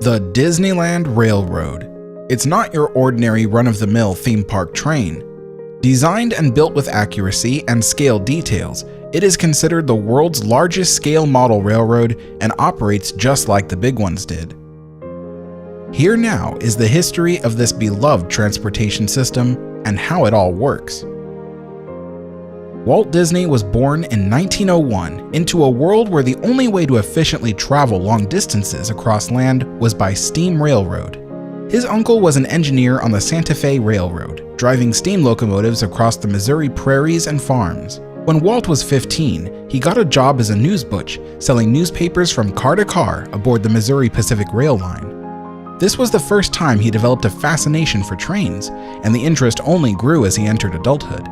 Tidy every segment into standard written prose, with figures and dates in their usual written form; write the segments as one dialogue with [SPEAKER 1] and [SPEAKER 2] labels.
[SPEAKER 1] The Disneyland Railroad. It's not your ordinary run-of-the-mill theme park train. Designed and built with accuracy and scale details, it is considered the world's largest scale model railroad and operates just like the big ones did. Here now is the history of this beloved transportation system and how it all works. Walt Disney was born in 1901 into a world where the only way to efficiently travel long distances across land was by steam railroad. His uncle was an engineer on the Santa Fe Railroad, driving steam locomotives across the Missouri prairies and farms. When Walt was 15, he got a job as a newsbutch, selling newspapers from car to car aboard the Missouri Pacific Rail line. This was the first time he developed a fascination for trains, and the interest only grew as he entered adulthood.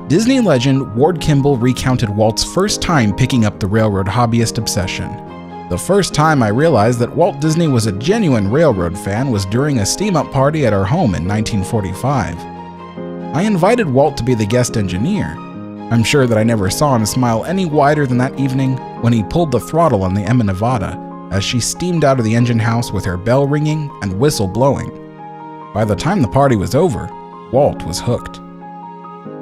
[SPEAKER 1] Disney legend Ward Kimball recounted Walt's first time picking up the railroad hobbyist obsession. "The first time I realized that Walt Disney was a genuine railroad fan was during a steam-up party at our home in 1945. I invited Walt to be the guest engineer. I'm sure that I never saw him smile any wider than that evening when he pulled the throttle on the Emma Nevada as she steamed out of the engine house with her bell ringing and whistle blowing. By the time the party was over, Walt was hooked."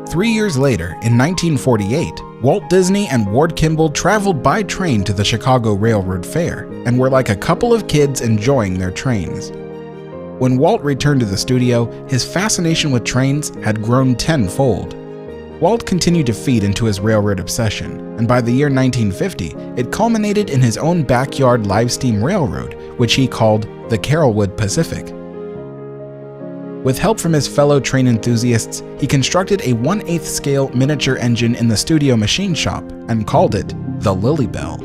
[SPEAKER 1] 3 years later, in 1948, Walt Disney and Ward Kimball traveled by train to the Chicago Railroad Fair and were like a couple of kids enjoying their trains. When Walt returned to the studio, his fascination with trains had grown tenfold. Walt continued to feed into his railroad obsession, and by the year 1950, it culminated in his own backyard live steam railroad, which he called the Carrollwood Pacific. With help from his fellow train enthusiasts, he constructed a 1/8 scale miniature engine in the studio machine shop and called it the Lily Bell.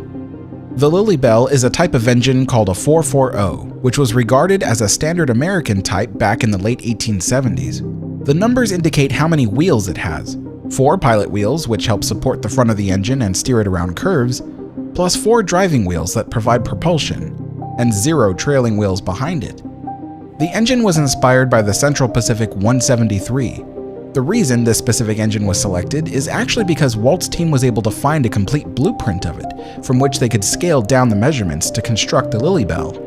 [SPEAKER 1] The Lily Bell is a type of engine called a 440, which was regarded as a standard American type back in the late 1870s. The numbers indicate how many wheels it has: 4 pilot wheels, which help support the front of the engine and steer it around curves, plus 4 driving wheels that provide propulsion, and 0 trailing wheels behind it. The engine was inspired by the Central Pacific 173. The reason this specific engine was selected is actually because Walt's team was able to find a complete blueprint of it, from which they could scale down the measurements to construct the Lily Bell.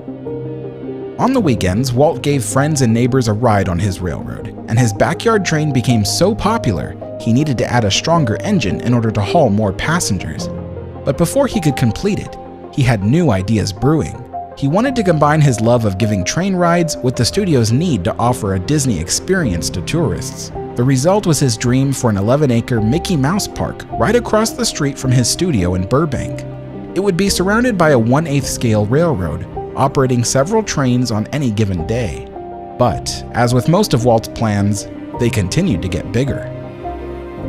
[SPEAKER 1] On the weekends, Walt gave friends and neighbors a ride on his railroad, and his backyard train became so popular, he needed to add a stronger engine in order to haul more passengers. But before he could complete it, he had new ideas brewing. He wanted to combine his love of giving train rides with the studio's need to offer a Disney experience to tourists. The result was his dream for an 11-acre Mickey Mouse park right across the street from his studio in Burbank. It would be surrounded by a 1/8 scale railroad, operating several trains on any given day. But, as with most of Walt's plans, they continued to get bigger.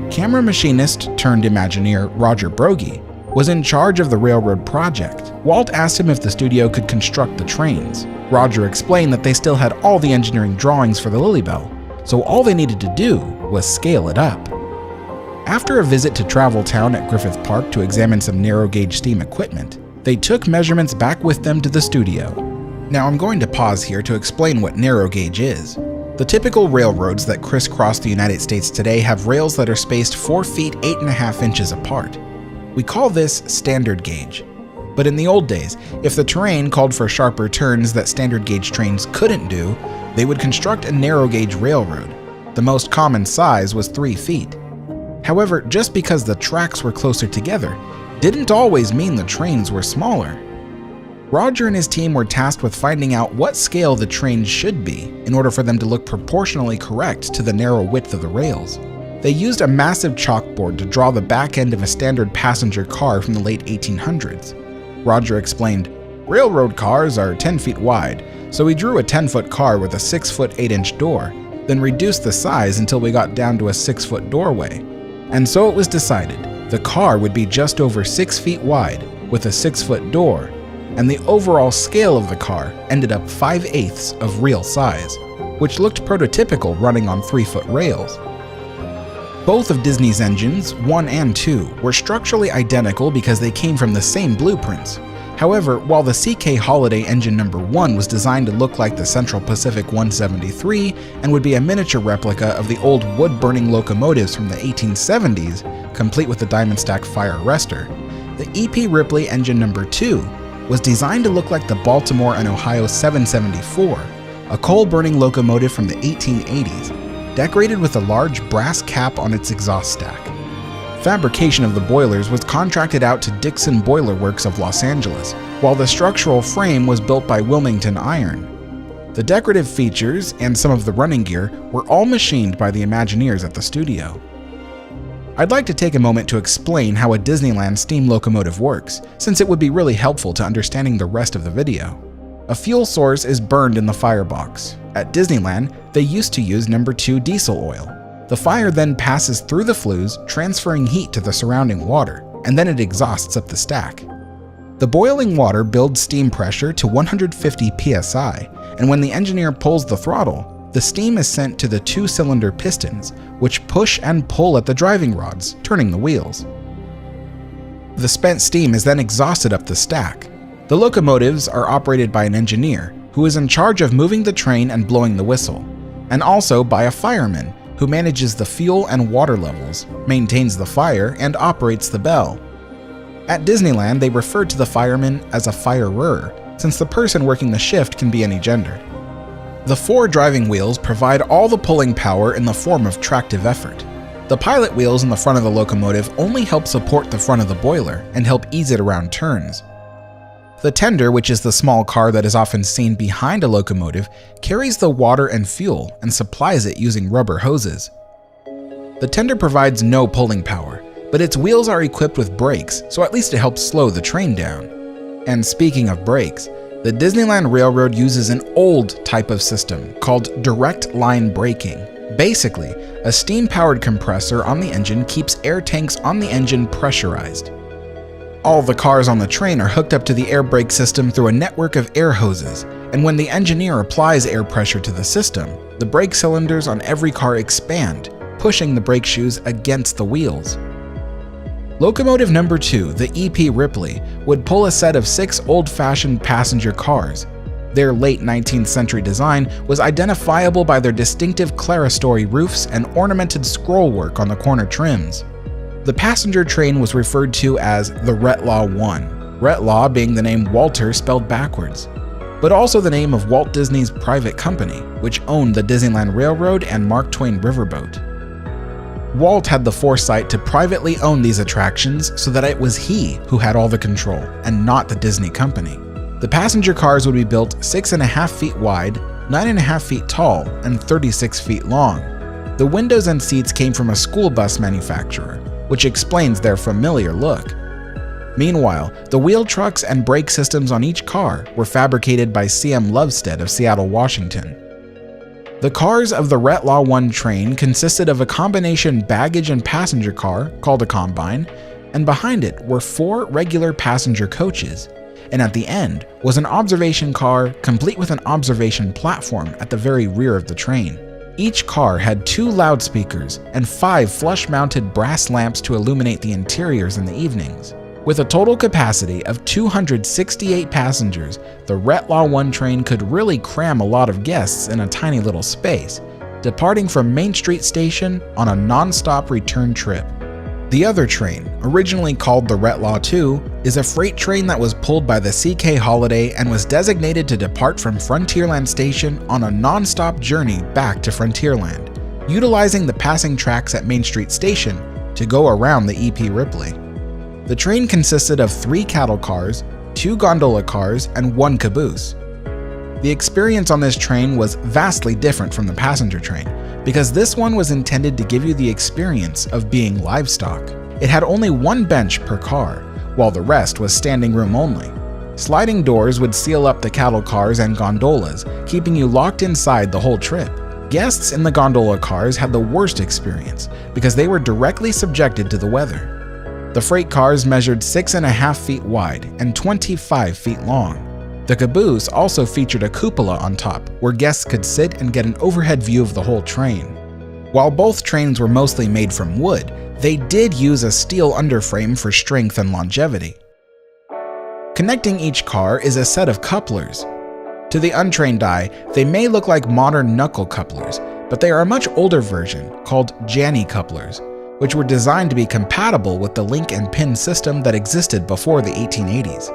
[SPEAKER 1] Camera machinist turned Imagineer Roger Brogy was in charge of the railroad project. Walt asked him if the studio could construct the trains. Roger explained that they still had all the engineering drawings for the Lily Bell, so all they needed to do was scale it up. After a visit to Travel Town at Griffith Park to examine some narrow-gauge steam equipment, they took measurements back with them to the studio. Now I'm going to pause here to explain what narrow gauge is. The typical railroads that crisscross the United States today have rails that are spaced 4 feet 8.5 inches apart. We call this standard gauge. But in the old days, if the terrain called for sharper turns that standard gauge trains couldn't do, they would construct a narrow gauge railroad. The most common size was 3 feet. However, just because the tracks were closer together didn't always mean the trains were smaller. Roger and his team were tasked with finding out what scale the trains should be in order for them to look proportionally correct to the narrow width of the rails. They used a massive chalkboard to draw the back end of a standard passenger car from the late 1800s. Roger explained, "Railroad cars are 10 feet wide, so we drew a 10-foot car with a 6-foot 8-inch door, then reduced the size until we got down to a 6-foot doorway. And so it was decided the car would be just over 6 feet wide with a 6-foot door, and the overall scale of the car ended up 5/8 of real size, which looked prototypical running on 3-foot rails." Both of Disney's engines, 1 and 2, were structurally identical because they came from the same blueprints. However, while the CK Holiday engine number 1 was designed to look like the Central Pacific 173 and would be a miniature replica of the old wood-burning locomotives from the 1870s, complete with the diamond stack fire arrestor, the EP Ripley engine number 2 was designed to look like the Baltimore and Ohio 774, a coal-burning locomotive from the 1880s, decorated with a large brass cap on its exhaust stack. Fabrication of the boilers was contracted out to Dixon Boiler Works of Los Angeles, while the structural frame was built by Wilmington Iron. The decorative features and some of the running gear were all machined by the Imagineers at the studio. I'd like to take a moment to explain how a Disneyland steam locomotive works, since it would be really helpful to understanding the rest of the video. A fuel source is burned in the firebox. At Disneyland, they used to use No. 2 diesel oil. The fire then passes through the flues, transferring heat to the surrounding water, and then it exhausts up the stack. The boiling water builds steam pressure to 150 psi, and when the engineer pulls the throttle, the steam is sent to the two-cylinder pistons, which push and pull at the driving rods, turning the wheels. The spent steam is then exhausted up the stack. The locomotives are operated by an engineer, who is in charge of moving the train and blowing the whistle, and also by a fireman, who manages the fuel and water levels, maintains the fire, and operates the bell. At Disneyland, they refer to the fireman as a firer, since the person working the shift can be any gender. The four driving wheels provide all the pulling power in the form of tractive effort. The pilot wheels in the front of the locomotive only help support the front of the boiler and help ease it around turns. The tender, which is the small car that is often seen behind a locomotive, carries the water and fuel and supplies it using rubber hoses. The tender provides no pulling power, but its wheels are equipped with brakes, so at least it helps slow the train down. And speaking of brakes, the Disneyland Railroad uses an old type of system called direct line braking. Basically, a steam-powered compressor on the engine keeps air tanks on the engine pressurized. All the cars on the train are hooked up to the air brake system through a network of air hoses, and when the engineer applies air pressure to the system, the brake cylinders on every car expand, pushing the brake shoes against the wheels. Locomotive number 2, the EP Ripley, would pull a set of 6 old-fashioned passenger cars. Their late 19th century design was identifiable by their distinctive clerestory roofs and ornamented scrollwork on the corner trims. The passenger train was referred to as the Retlaw 1, Retlaw being the name Walter spelled backwards, but also the name of Walt Disney's private company, which owned the Disneyland Railroad and Mark Twain Riverboat. Walt had the foresight to privately own these attractions so that it was he who had all the control, and not the Disney company. The passenger cars would be built 6.5 feet wide, 9.5 feet tall, and 36 feet long. The windows and seats came from a school bus manufacturer, which explains their familiar look. Meanwhile, the wheel trucks and brake systems on each car were fabricated by C.M. Lovestead of Seattle, Washington. The cars of the Retlaw 1 train consisted of a combination baggage and passenger car, called a combine, and behind it were 4 regular passenger coaches, and at the end was an observation car complete with an observation platform at the very rear of the train. Each car had 2 loudspeakers and 5 flush-mounted brass lamps to illuminate the interiors in the evenings. With a total capacity of 268 passengers, the Retlaw 1 train could really cram a lot of guests in a tiny little space, departing from Main Street Station on a non-stop return trip. The other train, originally called the Retlaw 2, is a freight train that was pulled by the CK Holiday and was designated to depart from Frontierland Station on a non-stop journey back to Frontierland, utilizing the passing tracks at Main Street Station to go around the EP Ripley. The train consisted of 3 cattle cars, 2 gondola cars, and 1 caboose. The experience on this train was vastly different from the passenger train, because this one was intended to give you the experience of being livestock. It had only 1 bench per car, while the rest was standing room only. Sliding doors would seal up the cattle cars and gondolas, keeping you locked inside the whole trip. Guests in the gondola cars had the worst experience, because they were directly subjected to the weather. The freight cars measured 6.5 feet wide and 25 feet long. The caboose also featured a cupola on top, where guests could sit and get an overhead view of the whole train. While both trains were mostly made from wood, they did use a steel underframe for strength and longevity. Connecting each car is a set of couplers. To the untrained eye, they may look like modern knuckle couplers, but they are a much older version called Janney couplers, which were designed to be compatible with the link and pin system that existed before the 1880s.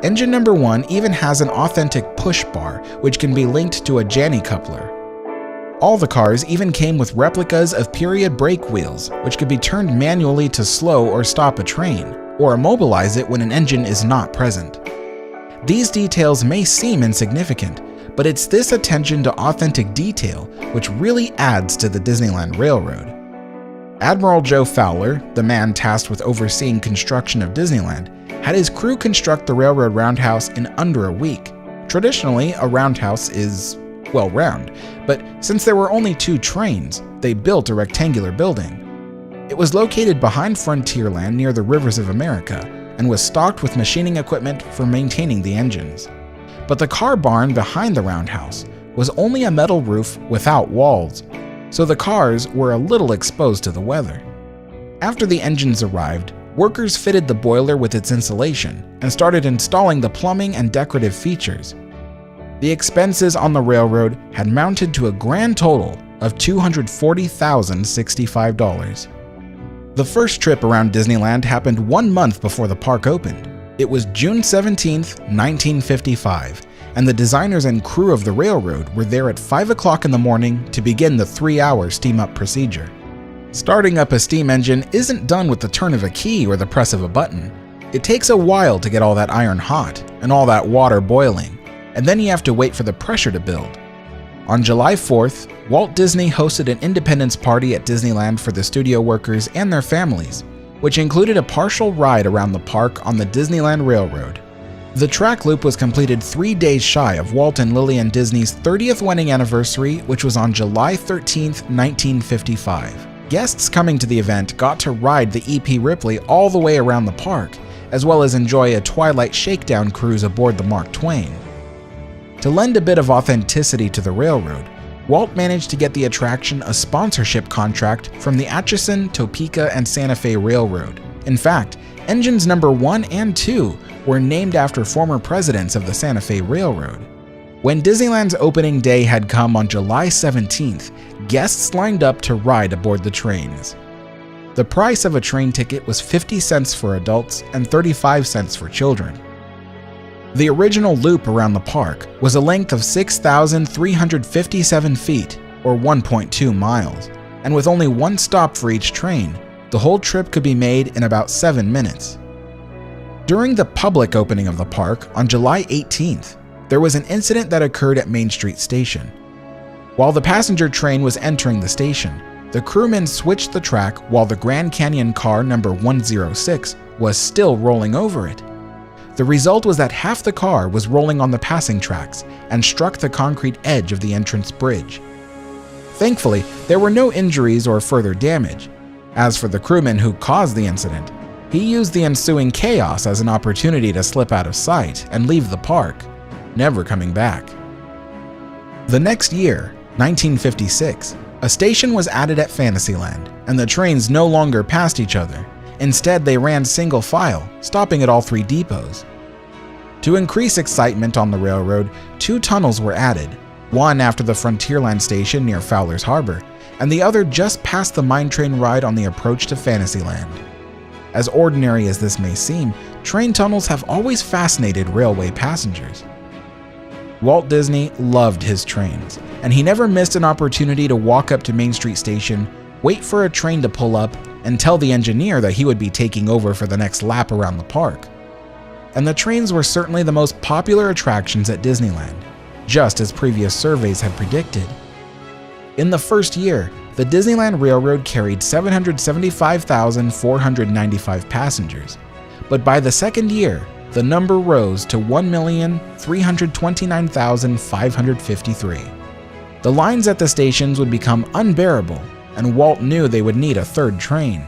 [SPEAKER 1] Engine number 1 even has an authentic push bar, which can be linked to a Janney coupler. All the cars even came with replicas of period brake wheels, which could be turned manually to slow or stop a train, or immobilize it when an engine is not present. These details may seem insignificant, but it's this attention to authentic detail which really adds to the Disneyland Railroad. Admiral Joe Fowler, the man tasked with overseeing construction of Disneyland, had his crew construct the railroad roundhouse in under a week. Traditionally, a roundhouse is, well, round, but since there were only 2 trains, they built a rectangular building. It was located behind Frontierland near the rivers of America and was stocked with machining equipment for maintaining the engines. But the car barn behind the roundhouse was only a metal roof without walls, so the cars were a little exposed to the weather. After the engines arrived, workers fitted the boiler with its insulation and started installing the plumbing and decorative features. The expenses on the railroad had mounted to a grand total of $240,065. The first trip around Disneyland happened 1 month before the park opened. It was June 17, 1955, and the designers and crew of the railroad were there at 5 o'clock in the morning to begin the 3-hour steam-up procedure. Starting up a steam engine isn't done with the turn of a key or the press of a button. It takes a while to get all that iron hot and all that water boiling, and then you have to wait for the pressure to build. On July 4th, Walt Disney hosted an independence party at Disneyland for the studio workers and their families, which included a partial ride around the park on the Disneyland Railroad. The track loop was completed 3 days shy of Walt and Lillian Disney's 30th wedding anniversary, which was on July 13, 1955. Guests coming to the event got to ride the EP Ripley all the way around the park, as well as enjoy a Twilight Shakedown cruise aboard the Mark Twain. To lend a bit of authenticity to the railroad, Walt managed to get the attraction a sponsorship contract from the Atchison, Topeka, and Santa Fe Railroad. In fact, engines number 1 and 2 were named after former presidents of the Santa Fe Railroad. When Disneyland's opening day had come on July 17th, guests lined up to ride aboard the trains. The price of a train ticket was 50 cents for adults and 35 cents for children. The original loop around the park was a length of 6,357 feet, or 1.2 miles, and with only 1 stop for each train, the whole trip could be made in about 7 minutes. During the public opening of the park on July 18th, there was an incident that occurred at Main Street Station. While the passenger train was entering the station, the crewmen switched the track while the Grand Canyon car number 106 was still rolling over it. The result was that half the car was rolling on the passing tracks and struck the concrete edge of the entrance bridge. Thankfully, there were no injuries or further damage. As for the crewman who caused the incident, he used the ensuing chaos as an opportunity to slip out of sight and leave the park, never coming back. The next year, 1956, a station was added at Fantasyland, and the trains no longer passed each other. Instead, they ran single file, stopping at all 3 depots. To increase excitement on the railroad, 2 tunnels were added, one after the Frontierland station near Fowler's Harbor, and the other just past the mine train ride on the approach to Fantasyland. As ordinary as this may seem, train tunnels have always fascinated railway passengers. Walt Disney loved his trains, and he never missed an opportunity to walk up to Main Street Station, wait for a train to pull up, and tell the engineer that he would be taking over for the next lap around the park. And the trains were certainly the most popular attractions at Disneyland, just as previous surveys had predicted. In the first year, the Disneyland Railroad carried 775,495 passengers, but by the second year, the number rose to 1,329,553. The lines at the stations would become unbearable, and Walt knew they would need a third train.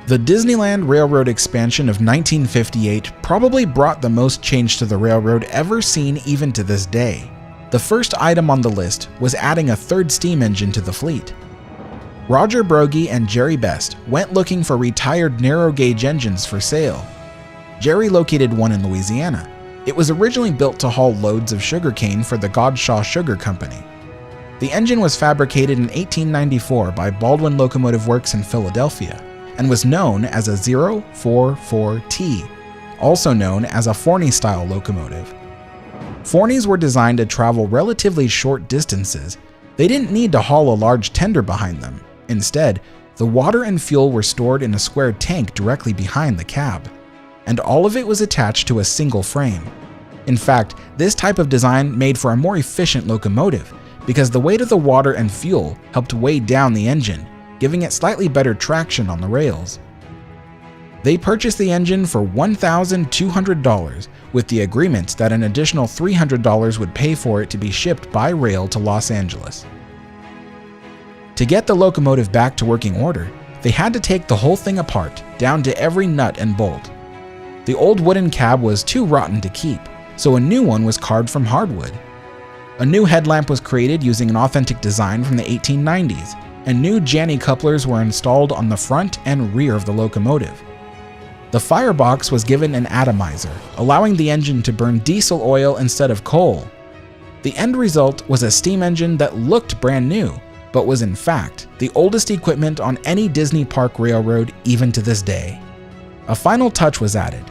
[SPEAKER 1] The Disneyland Railroad expansion of 1958 probably brought the most change to the railroad ever seen even to this day. The first item on the list was adding a third steam engine to the fleet. Roger Brogy and Jerry Best went looking for retired narrow-gauge engines for sale. Jerry located one in Louisiana. It was originally built to haul loads of sugarcane for the Godshaw Sugar Company. The engine was fabricated in 1894 by Baldwin Locomotive Works in Philadelphia and was known as a 044T, also known as a Forney-style locomotive. Forneys were designed to travel relatively short distances. They didn't need to haul a large tender behind them. Instead, the water and fuel were stored in a square tank directly behind the cab, and all of it was attached to a single frame. In fact, this type of design made for a more efficient locomotive because the weight of the water and fuel helped weigh down the engine, giving it slightly better traction on the rails. They purchased the engine for $1,200 with the agreement that an additional $300 would pay for it to be shipped by rail to Los Angeles. To get the locomotive back to working order, they had to take the whole thing apart, down to every nut and bolt. The old wooden cab was too rotten to keep, so a new one was carved from hardwood. A new headlamp was created using an authentic design from the 1890s, and new Janney couplers were installed on the front and rear of the locomotive. The firebox was given an atomizer, allowing the engine to burn diesel oil instead of coal. The end result was a steam engine that looked brand new, but was in fact the oldest equipment on any Disney park railroad even to this day. A final touch was added.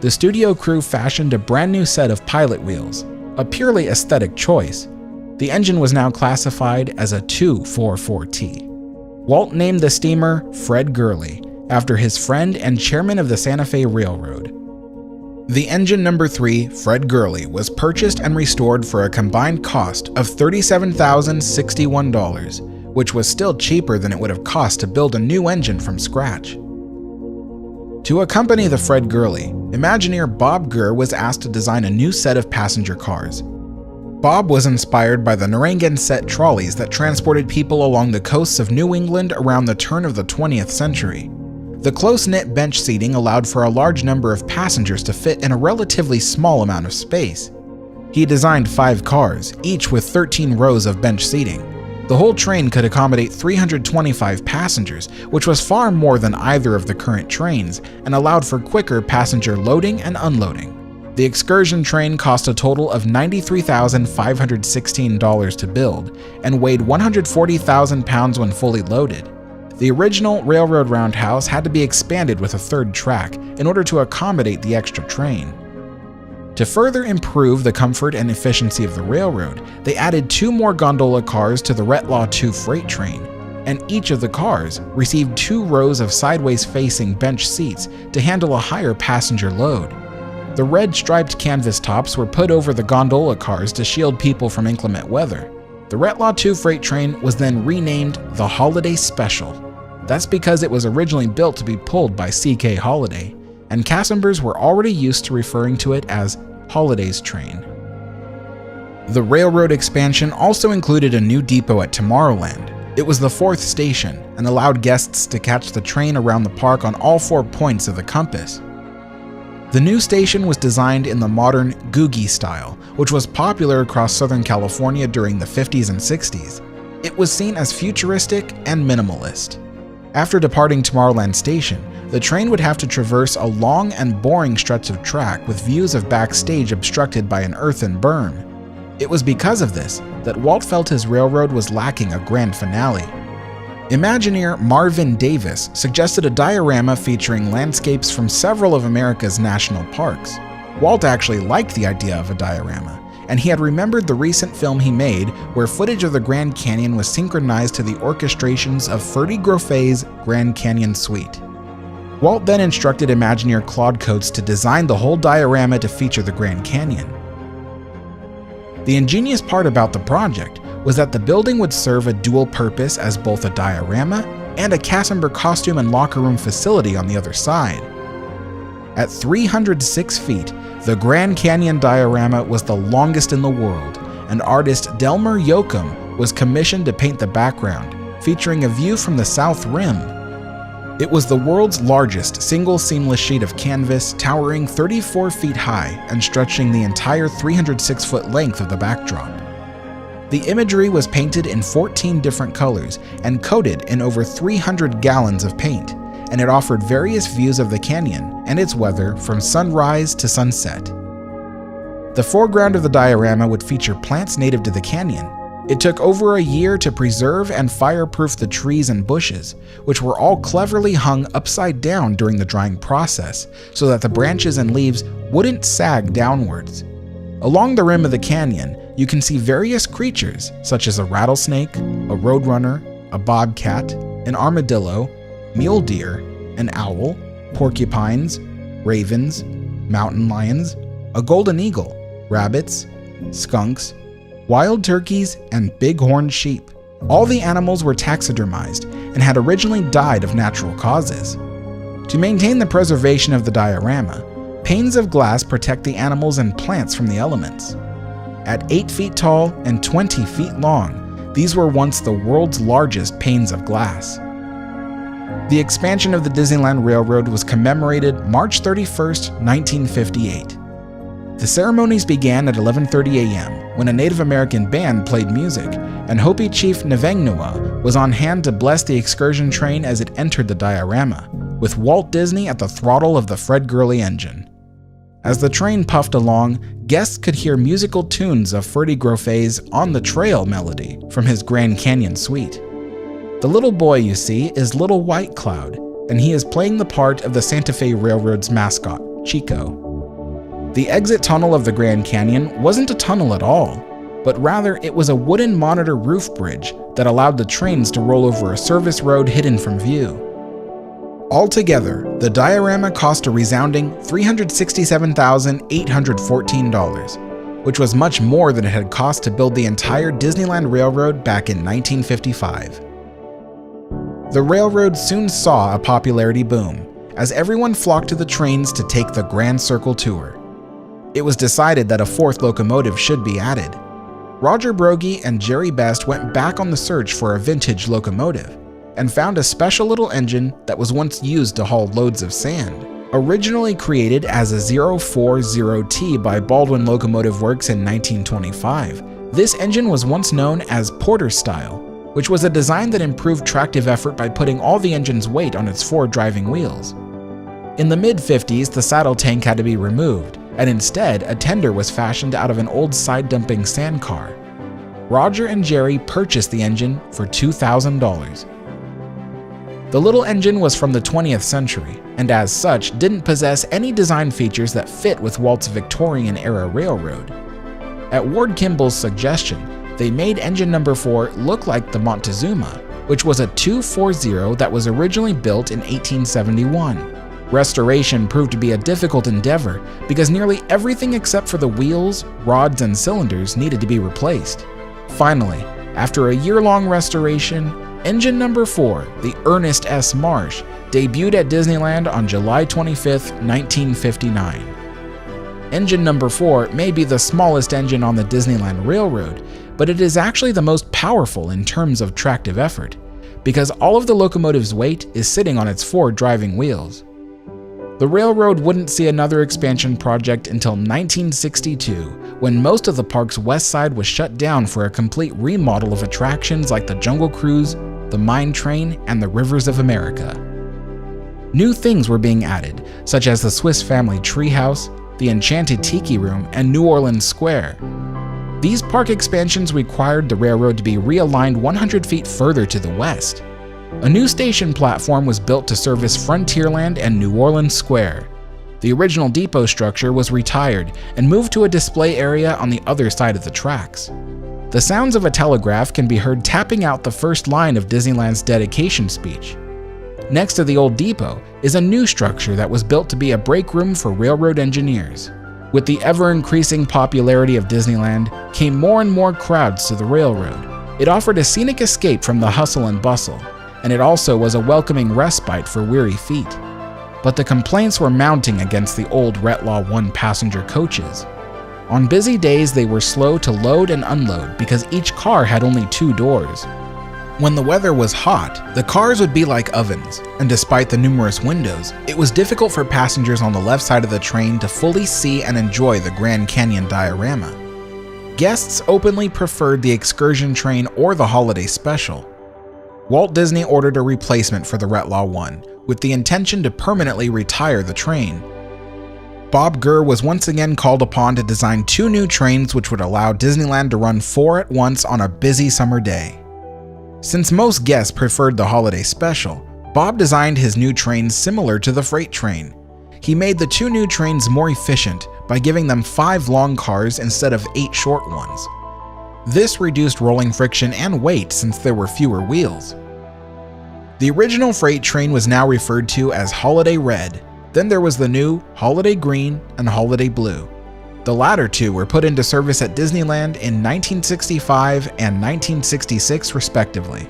[SPEAKER 1] The studio crew fashioned a brand new set of pilot wheels, a purely aesthetic choice. The engine was now classified as a 244T. Walt named the steamer Fred Gurley, after his friend and chairman of the Santa Fe Railroad. The engine number 3, Fred Gurley, was purchased and restored for a combined cost of $37,061, which was still cheaper than it would have cost to build a new engine from scratch. To accompany the Fred Gurley, Imagineer Bob Gurr was asked to design a new set of passenger cars. Bob was inspired by the Narragansett trolleys that transported people along the coasts of New England around the turn of the 20th century. The close-knit bench seating allowed for a large number of passengers to fit in a relatively small amount of space. He designed 5 cars, each with 13 rows of bench seating. The whole train could accommodate 325 passengers, which was far more than either of the current trains, and allowed for quicker passenger loading and unloading. The excursion train cost a total of $93,516 to build, and weighed 140,000 pounds when fully loaded. The original railroad roundhouse had to be expanded with a 3rd track in order to accommodate the extra train. To further improve the comfort and efficiency of the railroad, they added 2 more gondola cars to the Retlaw 2 freight train, and each of the cars received 2 rows of sideways-facing bench seats to handle a higher passenger load. The red striped canvas tops were put over the gondola cars to shield people from inclement weather. The Retlaw 2 freight train was then renamed the Holiday Special. That's because it was originally built to be pulled by C.K. Holiday, and cast members were already used to referring to it as Holiday's Train. The railroad expansion also included a new depot at Tomorrowland. It was the 4th station and allowed guests to catch the train around the park on all 4 points of the compass. The new station was designed in the modern Googie style, which was popular across Southern California during the 50s and 60s. It was seen as futuristic and minimalist. After departing Tomorrowland Station, the train would have to traverse a long and boring stretch of track with views of backstage obstructed by an earthen berm. It was because of this that Walt felt his railroad was lacking a grand finale. Imagineer Marvin Davis suggested a diorama featuring landscapes from several of America's national parks. Walt actually liked the idea of a diorama, and he had remembered the recent film he made where footage of the Grand Canyon was synchronized to the orchestrations of Ferdy Groffet's Grand Canyon Suite. Walt then instructed Imagineer Claude Coates to design the whole diorama to feature the Grand Canyon. The ingenious part about the project was that the building would serve a dual purpose as both a diorama and a cast member costume and locker room facility on the other side. At 306 feet, the Grand Canyon diorama was the longest in the world, and artist Delmer Yoakum was commissioned to paint the background, featuring a view from the South Rim. It was the world's largest single seamless sheet of canvas, towering 34 feet high and stretching the entire 306-foot length of the backdrop. The imagery was painted in 14 different colors and coated in over 300 gallons of paint, and it offered various views of the canyon and its weather from sunrise to sunset. The foreground of the diorama would feature plants native to the canyon. It took over a year to preserve and fireproof the trees and bushes, which were all cleverly hung upside down during the drying process so that the branches and leaves wouldn't sag downwards. Along the rim of the canyon, you can see various creatures such as a rattlesnake, a roadrunner, a bobcat, an armadillo, mule deer, an owl, porcupines, ravens, mountain lions, a golden eagle, rabbits, skunks, wild turkeys, and bighorn sheep. All the animals were taxidermized and had originally died of natural causes. To maintain the preservation of the diorama, panes of glass protect the animals and plants from the elements. At 8 feet tall and 20 feet long, these were once the world's largest panes of glass. The expansion of the Disneyland Railroad was commemorated March 31st, 1958. The ceremonies began at 11:30 a.m. when a Native American band played music, and Hopi Chief Nvengnua was on hand to bless the excursion train as it entered the diorama, with Walt Disney at the throttle of the Fred Gurley engine. As the train puffed along, guests could hear musical tunes of Ferdy Groffet's On the Trail melody from his Grand Canyon suite. The little boy you see is Little White Cloud, and he is playing the part of the Santa Fe Railroad's mascot, Chico. The exit tunnel of the Grand Canyon wasn't a tunnel at all, but rather it was a wooden monitor roof bridge that allowed the trains to roll over a service road hidden from view. Altogether, the diorama cost a resounding $367,814, which was much more than it had cost to build the entire Disneyland Railroad back in 1955. The railroad soon saw a popularity boom, as everyone flocked to the trains to take the Grand Circle Tour. It was decided that a 4th locomotive should be added. Roger Brogy and Jerry Best went back on the search for a vintage locomotive, and found a special little engine that was once used to haul loads of sand. Originally created as a 040T by Baldwin Locomotive Works in 1925, this engine was once known as Porter Style, which was a design that improved tractive effort by putting all the engine's weight on its 4 driving wheels. In the mid-50s, the saddle tank had to be removed, and instead, a tender was fashioned out of an old side-dumping sand car. Roger and Jerry purchased the engine for $2,000. The little engine was from the 20th century, and as such, didn't possess any design features that fit with Walt's Victorian-era railroad. At Ward Kimball's suggestion, they made engine number 4 look like the Montezuma, which was a 240 that was originally built in 1871. Restoration proved to be a difficult endeavor because nearly everything except for the wheels, rods, and cylinders needed to be replaced. Finally, after a year-long restoration, engine number 4, the Ernest S. Marsh, debuted at Disneyland on July 25, 1959. Engine number 4 may be the smallest engine on the Disneyland Railroad, but it is actually the most powerful in terms of tractive effort, because all of the locomotive's weight is sitting on its 4 driving wheels. The railroad wouldn't see another expansion project until 1962, when most of the park's west side was shut down for a complete remodel of attractions like the Jungle Cruise, the Mine Train, and the Rivers of America. New things were being added, such as the Swiss Family Treehouse, the Enchanted Tiki Room, and New Orleans Square. These park expansions required the railroad to be realigned 100 feet further to the west. A new station platform was built to service Frontierland and New Orleans Square. The original depot structure was retired and moved to a display area on the other side of the tracks. The sounds of a telegraph can be heard tapping out the first line of Disneyland's dedication speech. Next to the old depot is a new structure that was built to be a break room for railroad engineers. With the ever-increasing popularity of Disneyland came more and more crowds to the railroad. It offered a scenic escape from the hustle and bustle, and it also was a welcoming respite for weary feet. But the complaints were mounting against the old Retlaw 1 passenger coaches. On busy days, they were slow to load and unload because each car had only 2 doors. When the weather was hot, the cars would be like ovens, and despite the numerous windows, it was difficult for passengers on the left side of the train to fully see and enjoy the Grand Canyon diorama. Guests openly preferred the excursion train or the holiday special. Walt Disney ordered a replacement for the Retlaw 1, with the intention to permanently retire the train. Bob Gurr was once again called upon to design 2 new trains which would allow Disneyland to run 4 at once on a busy summer day. Since most guests preferred the holiday special, Bob designed his new trains similar to the freight train. He made the 2 new trains more efficient by giving them 5 long cars instead of 8 short ones. This reduced rolling friction and weight since there were fewer wheels. The original freight train was now referred to as Holiday Red. Then there was the new Holiday Green and Holiday Blue. The latter 2 were put into service at Disneyland in 1965 and 1966 respectively.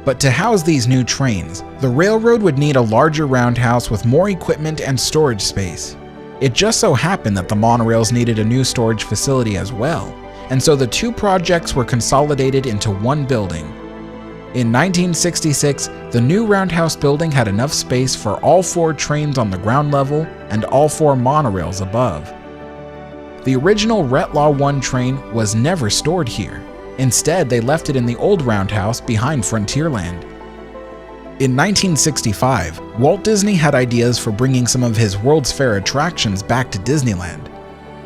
[SPEAKER 1] But to house these new trains, the railroad would need a larger roundhouse with more equipment and storage space. It just so happened that the monorails needed a new storage facility as well, and so the 2 projects were consolidated into one building. In 1966, the new roundhouse building had enough space for all 4 trains on the ground level and all 4 monorails above. The original Retlaw 1 train was never stored here. Instead, they left it in the old roundhouse behind Frontierland. In 1965, Walt Disney had ideas for bringing some of his World's Fair attractions back to Disneyland.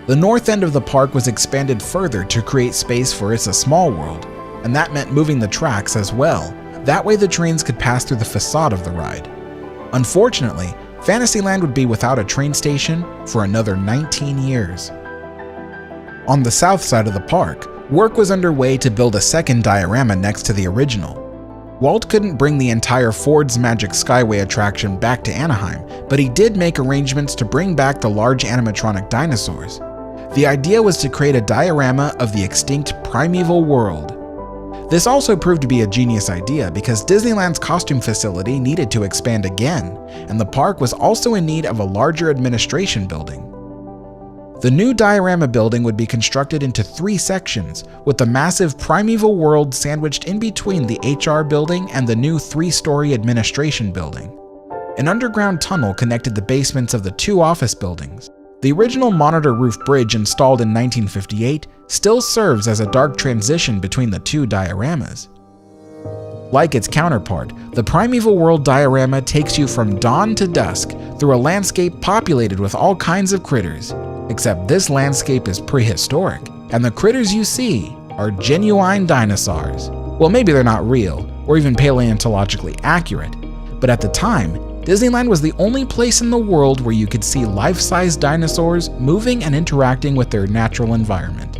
[SPEAKER 1] The north end of the park was expanded further to create space for It's a Small World, and that meant moving the tracks as well. That way the trains could pass through the facade of the ride. Unfortunately, Fantasyland would be without a train station for another 19 years. On the south side of the park, work was underway to build a second diorama next to the original. Walt couldn't bring the entire Ford's Magic Skyway attraction back to Anaheim, but he did make arrangements to bring back the large animatronic dinosaurs. The idea was to create a diorama of the extinct primeval world. This also proved to be a genius idea because Disneyland's costume facility needed to expand again, and the park was also in need of a larger administration building. The new diorama building would be constructed into 3 sections, with the massive primeval world sandwiched in between the HR building and the new 3-story administration building. An underground tunnel connected the basements of the 2 office buildings. The original monitor roof bridge installed in 1958 still serves as a dark transition between the 2 dioramas. Like its counterpart, the Primeval World diorama takes you from dawn to dusk through a landscape populated with all kinds of critters, except this landscape is prehistoric, and the critters you see are genuine dinosaurs. Well, maybe they're not real, or even paleontologically accurate, but at the time, Disneyland was the only place in the world where you could see life-size dinosaurs moving and interacting with their natural environment.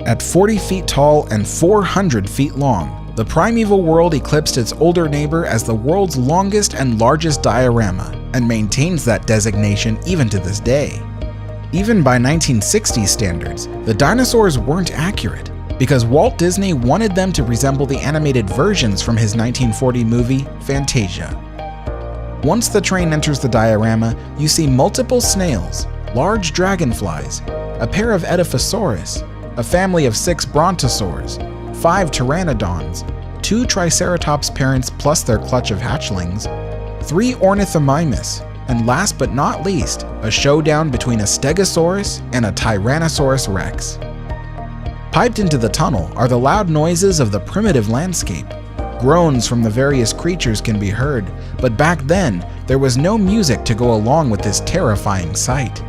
[SPEAKER 1] At 40 feet tall and 400 feet long, the Primeval World eclipsed its older neighbor as the world's longest and largest diorama, and maintains that designation even to this day. Even by 1960s standards, the dinosaurs weren't accurate, because Walt Disney wanted them to resemble the animated versions from his 1940 movie, Fantasia. Once the train enters the diorama, you see multiple snails, large dragonflies, a pair of Edaphosaurus, a family of 6 brontosaurs, 5 pteranodons, 2 triceratops parents plus their clutch of hatchlings, 3 ornithomimus, and last but not least, a showdown between a stegosaurus and a Tyrannosaurus rex. Piped into the tunnel are the loud noises of the primitive landscape. Groans from the various creatures can be heard, but back then, there was no music to go along with this terrifying sight.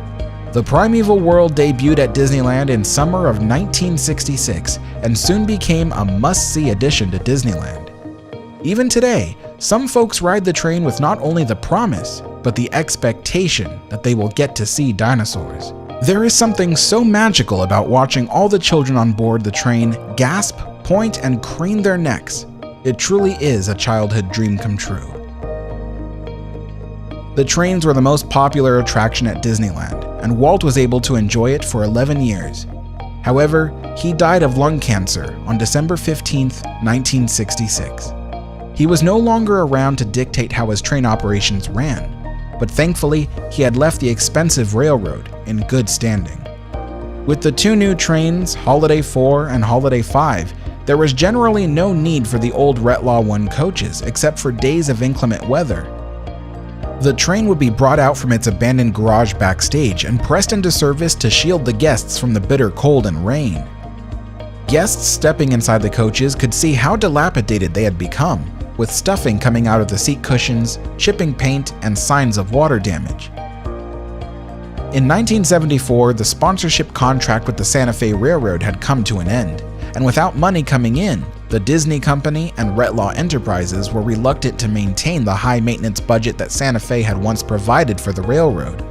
[SPEAKER 1] The Primeval World debuted at Disneyland in summer of 1966 and soon became a must-see addition to Disneyland. Even today, some folks ride the train with not only the promise, but the expectation that they will get to see dinosaurs. There is something so magical about watching all the children on board the train gasp, point, and crane their necks. It truly is a childhood dream come true. The trains were the most popular attraction at Disneyland, and Walt was able to enjoy it for 11 years. However, he died of lung cancer on December 15, 1966. He was no longer around to dictate how his train operations ran, but thankfully, he had left the expensive railroad in good standing. With the 2 new trains, Holiday 4 and Holiday 5, there was generally no need for the old Retlaw 1 coaches except for days of inclement weather. The train would be brought out from its abandoned garage backstage and pressed into service to shield the guests from the bitter cold and rain. Guests stepping inside the coaches could see how dilapidated they had become, with stuffing coming out of the seat cushions, chipping paint, and signs of water damage. In 1974, the sponsorship contract with the Santa Fe Railroad had come to an end, and without money coming in, the Disney Company and Retlaw Enterprises were reluctant to maintain the high-maintenance budget that Santa Fe had once provided for the railroad.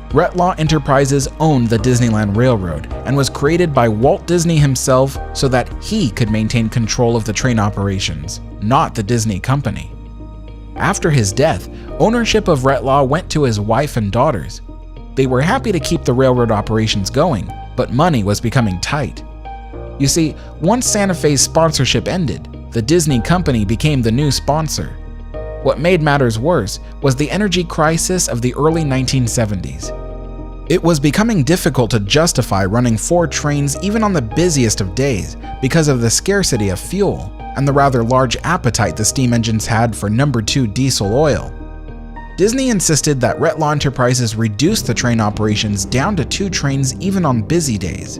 [SPEAKER 1] Retlaw Enterprises owned the Disneyland Railroad and was created by Walt Disney himself so that he could maintain control of the train operations, not the Disney Company. After his death, ownership of Retlaw went to his wife and daughters. They were happy to keep the railroad operations going, but money was becoming tight. You see, once Santa Fe's sponsorship ended, the Disney Company became the new sponsor. What made matters worse was the energy crisis of the early 1970s. It was becoming difficult to justify running 4 trains even on the busiest of days because of the scarcity of fuel and the rather large appetite the steam engines had for No. 2 diesel oil. Disney insisted that Retlaw Enterprises reduce the train operations down to 2 trains even on busy days.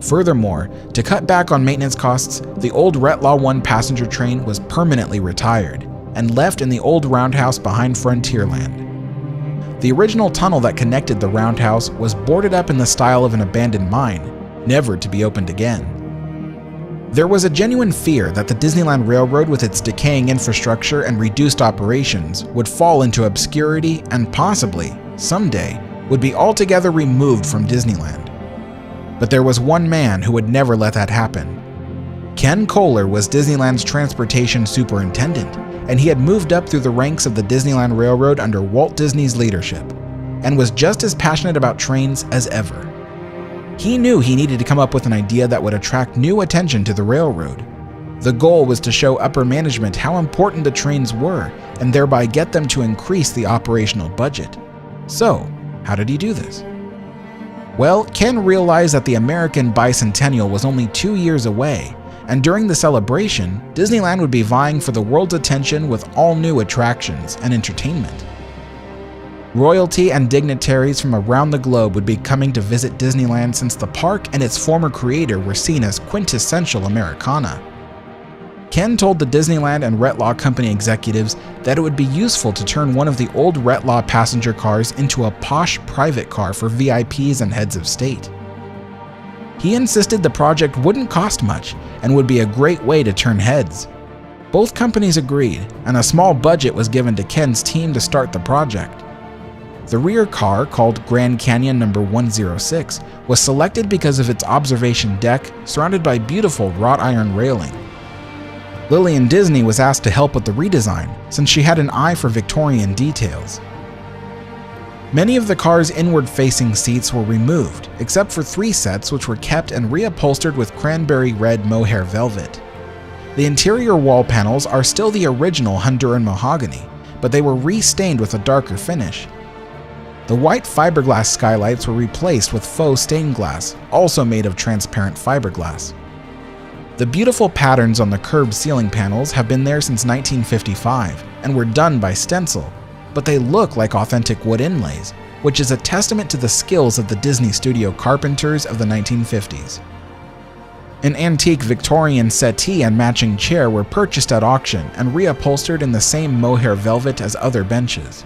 [SPEAKER 1] Furthermore, to cut back on maintenance costs, the old Retlaw 1 passenger train was permanently retired and left in the old roundhouse behind Frontierland. The original tunnel that connected the roundhouse was boarded up in the style of an abandoned mine, never to be opened again. There was a genuine fear that the Disneyland Railroad, with its decaying infrastructure and reduced operations, would fall into obscurity and possibly, someday, would be altogether removed from Disneyland. But there was one man who would never let that happen. Ken Kohler was Disneyland's transportation superintendent, and he had moved up through the ranks of the Disneyland Railroad under Walt Disney's leadership, and was just as passionate about trains as ever. He knew he needed to come up with an idea that would attract new attention to the railroad. The goal was to show upper management how important the trains were, and thereby get them to increase the operational budget. So, how did he do this? Well, Ken realized that the American bicentennial was only 2 years away, and during the celebration, Disneyland would be vying for the world's attention with all new attractions and entertainment. Royalty and dignitaries from around the globe would be coming to visit Disneyland since the park and its former creator were seen as quintessential Americana. Ken told the Disneyland and Retlaw Company executives that it would be useful to turn one of the old Retlaw passenger cars into a posh private car for VIPs and heads of state. He insisted the project wouldn't cost much and would be a great way to turn heads. Both companies agreed, and a small budget was given to Ken's team to start the project. The rear car, called Grand Canyon No. 106, was selected because of its observation deck surrounded by beautiful wrought iron railing. Lillian Disney was asked to help with the redesign since she had an eye for Victorian details. Many of the car's inward-facing seats were removed, except for 3 sets which were kept and reupholstered with cranberry red mohair velvet. The interior wall panels are still the original Honduran mahogany, but they were restained with a darker finish. The white fiberglass skylights were replaced with faux stained glass, also made of transparent fiberglass. The beautiful patterns on the curved ceiling panels have been there since 1955 and were done by stencil, but they look like authentic wood inlays, which is a testament to the skills of the Disney studio carpenters of the 1950s. An antique Victorian settee and matching chair were purchased at auction and reupholstered in the same mohair velvet as other benches.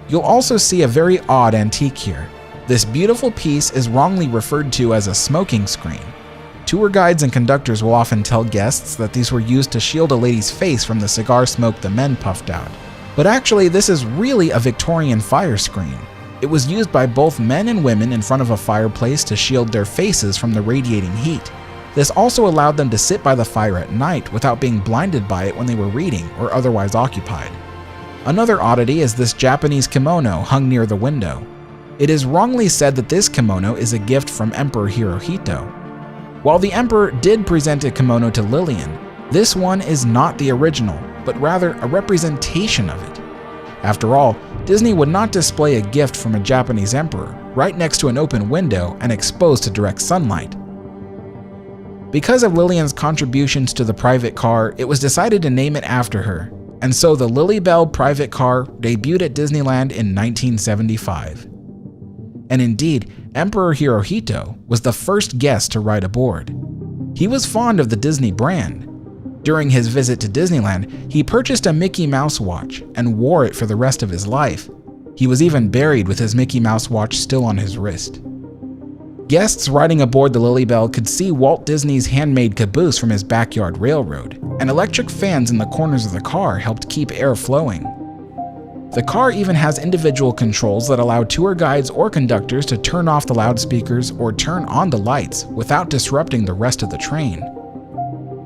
[SPEAKER 1] You'll also see a very odd antique here. This beautiful piece is wrongly referred to as a smoking screen. Tour guides and conductors will often tell guests that these were used to shield a lady's face from the cigar smoke the men puffed out. But actually, this is really a Victorian fire screen. It was used by both men and women in front of a fireplace to shield their faces from the radiating heat. This also allowed them to sit by the fire at night without being blinded by it when they were reading or otherwise occupied. Another oddity is this Japanese kimono hung near the window. It is wrongly said that this kimono is a gift from Emperor Hirohito. While the emperor did present a kimono to Lillian, this one is not the original, but rather a representation of it. After all, Disney would not display a gift from a Japanese emperor right next to an open window and exposed to direct sunlight. Because of Lillian's contributions to the private car, it was decided to name it after her, and so the Lily Bell private car debuted at Disneyland in 1975. And indeed, Emperor Hirohito was the first guest to ride aboard. He was fond of the Disney brand. During his visit to Disneyland, he purchased a Mickey Mouse watch and wore it for the rest of his life. He was even buried with his Mickey Mouse watch still on his wrist. Guests riding aboard the Lilybell could see Walt Disney's handmade caboose from his backyard railroad, and electric fans in the corners of the car helped keep air flowing. The car even has individual controls that allow tour guides or conductors to turn off the loudspeakers or turn on the lights without disrupting the rest of the train.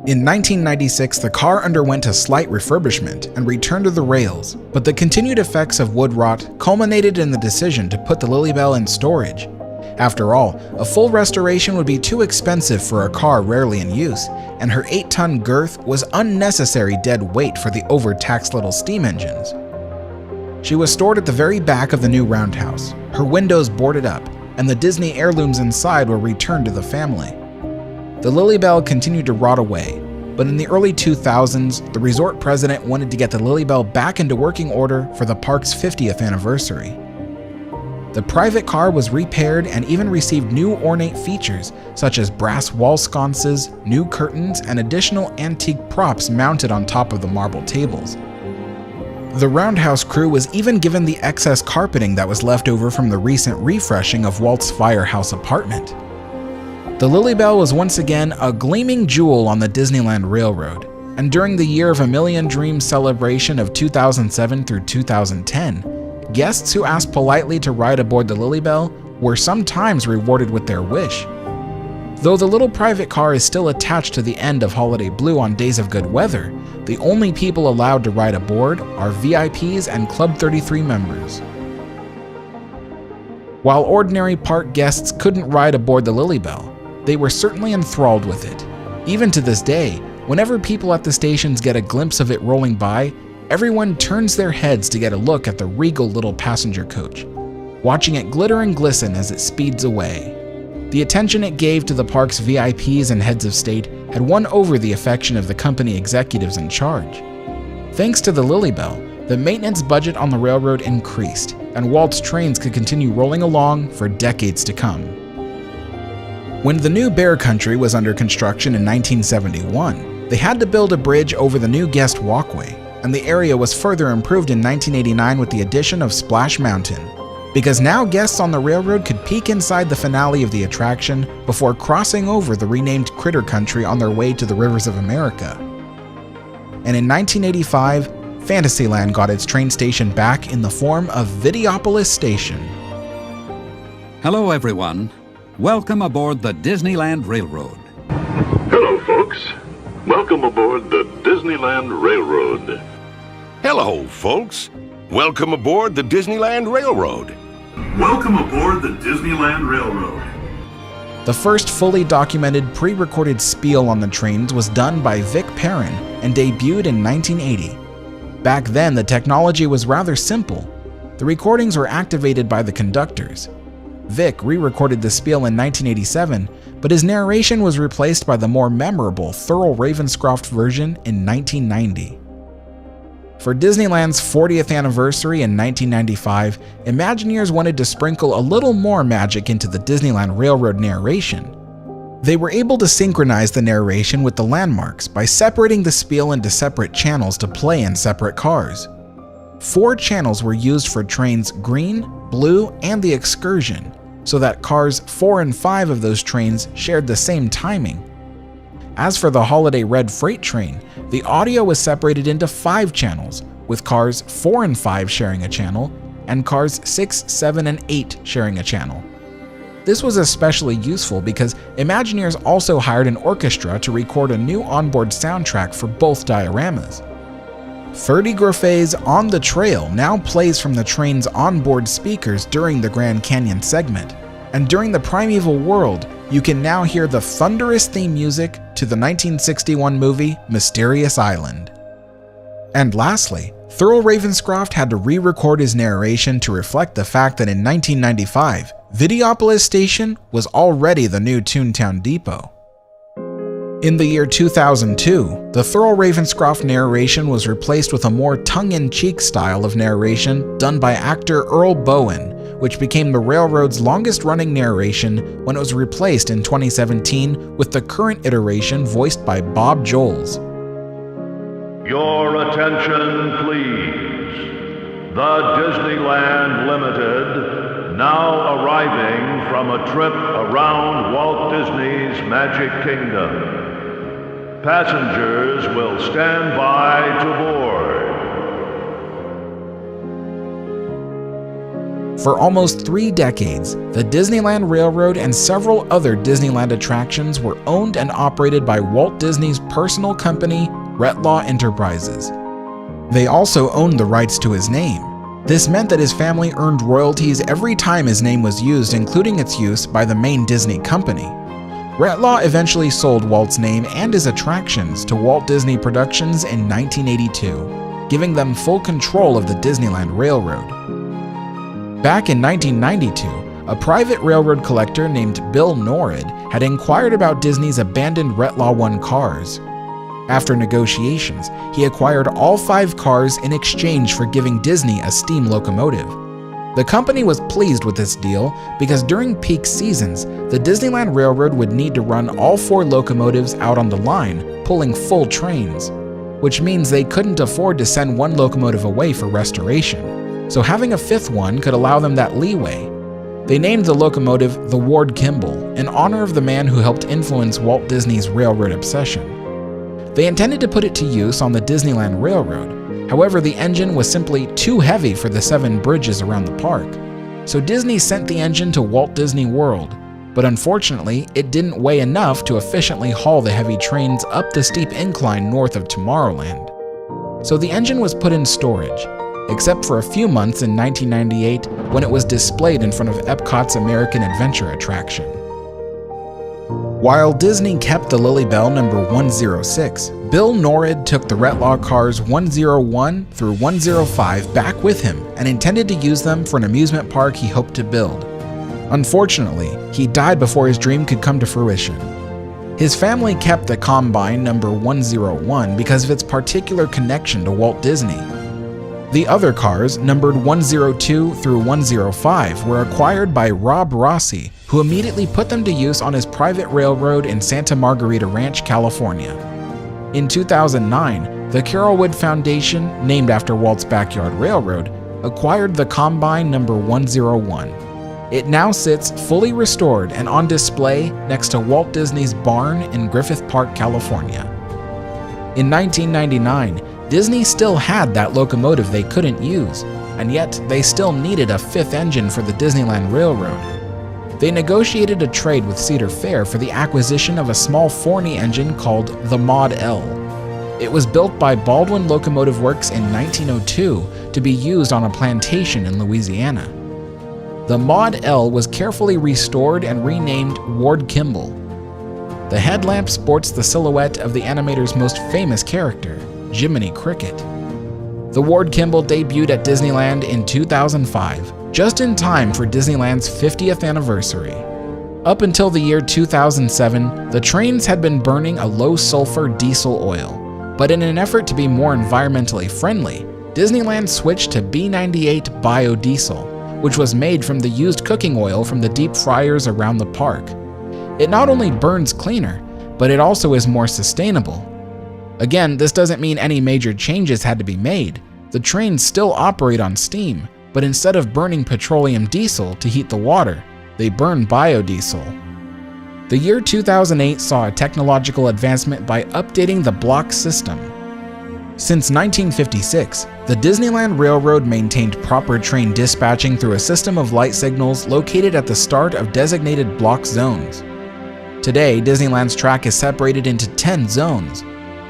[SPEAKER 1] In 1996, the car underwent a slight refurbishment and returned to the rails, but the continued effects of wood rot culminated in the decision to put the Lilybell in storage. After all, a full restoration would be too expensive for a car rarely in use, and her 8-ton girth was unnecessary dead weight for the overtaxed little steam engines. She was stored at the very back of the new roundhouse, her windows boarded up, and the Disney heirlooms inside were returned to the family. The Lilybell continued to rot away, but in the early 2000s, the resort president wanted to get the Lilybell back into working order for the park's 50th anniversary. The private car was repaired and even received new ornate features, such as brass wall sconces, new curtains, and additional antique props mounted on top of the marble tables. The roundhouse crew was even given the excess carpeting that was left over from the recent refreshing of Walt's firehouse apartment. The Lilybell was once again a gleaming jewel on the Disneyland Railroad, and during the Year of a Million Dreams celebration of 2007 through 2010, guests who asked politely to ride aboard the Lilybell were sometimes rewarded with their wish. Though the little private car is still attached to the end of Holiday Blue on days of good weather, the only people allowed to ride aboard are VIPs and Club 33 members. While ordinary park guests couldn't ride aboard the Lilybell, they were certainly enthralled with it. Even to this day, whenever people at the stations get a glimpse of it rolling by, everyone turns their heads to get a look at the regal little passenger coach, watching it glitter and glisten as it speeds away. The attention it gave to the park's VIPs and heads of state had won over the affection of the company executives in charge. Thanks to the Lilybell, the maintenance budget on the railroad increased, and Walt's trains could continue rolling along for decades to come. When the new Bear Country was under construction in 1971, they had to build a bridge over the new guest walkway, and the area was further improved in 1989 with the addition of Splash Mountain, because now guests on the railroad could peek inside the finale of the attraction before crossing over the renamed Critter Country on their way to the rivers of America. And in 1985, Fantasyland got its train station back in the form of Videopolis Station.
[SPEAKER 2] Hello everyone. Welcome aboard the Disneyland Railroad.
[SPEAKER 3] Hello folks. Welcome aboard the Disneyland Railroad.
[SPEAKER 4] Hello, folks. Welcome aboard the Disneyland Railroad.
[SPEAKER 3] Welcome aboard the Disneyland Railroad.
[SPEAKER 1] The first fully documented pre-recorded spiel on the trains was done by Vic Perrin and debuted in 1980. Back then, the technology was rather simple. The recordings were activated by the conductors. Vic re-recorded the spiel in 1987, but his narration was replaced by the more memorable Thurl Ravenscroft version in 1990. For Disneyland's 40th anniversary in 1995, Imagineers wanted to sprinkle a little more magic into the Disneyland Railroad narration. They were able to synchronize the narration with the landmarks by separating the spiel into separate channels to play in separate cars. 4 channels were used for trains Green, Blue, and the Excursion, so that cars 4 and 5 of those trains shared the same timing. As for the Holiday Red Freight Train, the audio was separated into 5 channels, with cars 4 and 5 sharing a channel, and cars 6, 7, and 8 sharing a channel. This was especially useful because Imagineers also hired an orchestra to record a new onboard soundtrack for both dioramas. Ferdy Groffet's On the Trail now plays from the train's onboard speakers during the Grand Canyon segment, and during the Primeval World, you can now hear the thunderous theme music to the 1961 movie Mysterious Island. And lastly, Thurl Ravenscroft had to re-record his narration to reflect the fact that in 1995, Videopolis Station was already the new Toontown Depot. In the year 2002, the Thurl Ravenscroft narration was replaced with a more tongue-in-cheek style of narration done by actor Earl Bowen, which became the railroad's longest-running narration when it was replaced in 2017 with the current iteration voiced by Bob Joles.
[SPEAKER 3] Your attention, please. The Disneyland Limited, now arriving from a trip around Walt Disney's Magic Kingdom. Passengers will stand by to board.
[SPEAKER 1] For almost 3 decades, the Disneyland Railroad and several other Disneyland attractions were owned and operated by Walt Disney's personal company, Retlaw Enterprises. They also owned the rights to his name. This meant that his family earned royalties every time his name was used, including its use by the main Disney company. Retlaw eventually sold Walt's name and his attractions to Walt Disney Productions in 1982, giving them full control of the Disneyland Railroad. Back in 1992, a private railroad collector named Bill Norrid had inquired about Disney's abandoned Retlaw 1 cars. After negotiations, he acquired all 5 cars in exchange for giving Disney a steam locomotive. The company was pleased with this deal because during peak seasons, the Disneyland Railroad would need to run all 4 locomotives out on the line, pulling full trains, which means they couldn't afford to send 1 locomotive away for restoration. So having a 5th one could allow them that leeway. They named the locomotive the Ward Kimball in honor of the man who helped influence Walt Disney's railroad obsession. They intended to put it to use on the Disneyland Railroad. However, the engine was simply too heavy for the 7 bridges around the park. So Disney sent the engine to Walt Disney World, but unfortunately, it didn't weigh enough to efficiently haul the heavy trains up the steep incline north of Tomorrowland. So the engine was put in storage, except for a few months in 1998 when it was displayed in front of Epcot's American Adventure attraction. While Disney kept the Lily Bell number 106, Bill Norrid took the Retlaw cars 101 through 105 back with him and intended to use them for an amusement park he hoped to build. Unfortunately, he died before his dream could come to fruition. His family kept the Combine number 101 because of its particular connection to Walt Disney. The other cars, numbered 102 through 105, were acquired by Rob Rossi, who immediately put them to use on his private railroad in Santa Margarita Ranch, California. In 2009, the Carrollwood Foundation, named after Walt's backyard railroad, acquired the Combine number 101. It now sits fully restored and on display next to Walt Disney's barn in Griffith Park, California. In 1999, Disney still had that locomotive they couldn't use, and yet they still needed a 5th engine for the Disneyland Railroad. They negotiated a trade with Cedar Fair for the acquisition of a small Forney engine called the Mod L. It was built by Baldwin Locomotive Works in 1902 to be used on a plantation in Louisiana. The Mod L was carefully restored and renamed Ward Kimball. The headlamp sports the silhouette of the animator's most famous character, Jiminy Cricket. The Ward Kimball debuted at Disneyland in 2005, just in time for Disneyland's 50th anniversary. Up until the year 2007, the trains had been burning a low-sulfur diesel oil, but in an effort to be more environmentally friendly, Disneyland switched to B98 biodiesel, which was made from the used cooking oil from the deep fryers around the park. It not only burns cleaner, but it also is more sustainable. Again, this doesn't mean any major changes had to be made. The trains still operate on steam, but instead of burning petroleum diesel to heat the water, they burn biodiesel. The year 2008 saw a technological advancement by updating the block system. Since 1956, the Disneyland Railroad maintained proper train dispatching through a system of light signals located at the start of designated block zones. Today, Disneyland's track is separated into 10 zones.